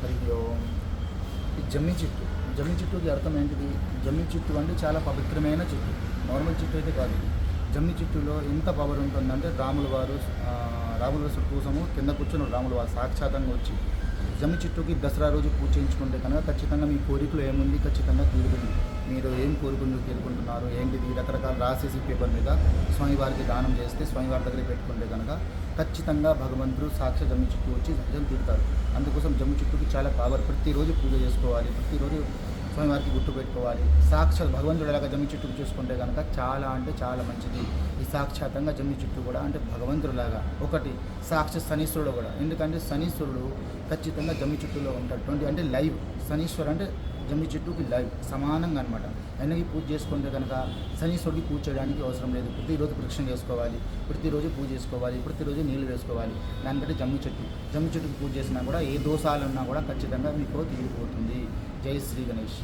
హరి ఓం. ఈ జమ్మి చెట్టుకి అర్థం ఏంటిది? జమ్మి చెట్టు అంటే చాలా పవిత్రమైన చెట్టు. నార్మల్ చెట్టు అయితే కాదు. జమ్మి చెట్టులో ఎంత పవర్ ఉంటుందంటే రాముల వారు కోసము కింద కూర్చొని రాముల వారు సాక్షాత్తంగా వచ్చి జమ్మి చెట్టుకి దసరా రోజు పూజ చేయించుకుంటే కనుక ఖచ్చితంగా మీ కోరికలు ఏముంది ఖచ్చితంగా తీరుతుంది. మీరు ఏం కోరుకుంటున్నారు ఏంటిది రకరకాల రాసేసి పేపర్ మీద స్వామివారికి దానం చేస్తే స్వామివారి దగ్గర పెట్టుకుంటే కనుక ఖచ్చితంగా భగవంతుడు సాక్షాత్ జమ్మి చుట్టూ వచ్చి నిజం తీరుతారు. అందుకోసం జమ్మి చుట్టూకి చాలా పవర్. ప్రతిరోజు పూజ చేసుకోవాలి, ప్రతిరోజు స్వామివారికి గుర్తు పెట్టుకోవాలి. సాక్షాత్ భగవంతుడు ఎలాగ జమ్మి చుట్టూ చూసుకుంటే కనుక చాలా అంటే చాలా మంచిది. ఈ సాక్షాత్తంగా జమ్మి చుట్టూ కూడా అంటే భగవంతుడిలాగా ఒకటి సాక్షాత్ శనీశ్వరుడు కూడా. ఎందుకంటే శనీశ్వరుడు ఖచ్చితంగా జమ్మి చుట్టూలో ఉంటాడు. అంటే లైవ్ శనీశ్వరు అంటే జమ్మి చెట్టుకి లైవ్ సమానంగా అనమాట. ఆయనకి పూజ చేసుకుంటే కనుక శనీశ్వరుడికి పూజ చేయడానికి అవసరం లేదు. ప్రతిరోజు ప్రదక్షిణ చేసుకోవాలి, ప్రతిరోజు పూజ చేసుకోవాలి, ప్రతిరోజు నీళ్ళు వేసుకోవాలి. దానికంటే జమ్మి చెట్టుకి పూజ చేసినా కూడా ఏ దోషాలున్నా కూడా ఖచ్చితంగా మీకు తీరిపోతుంది. జై శ్రీ గణేష్.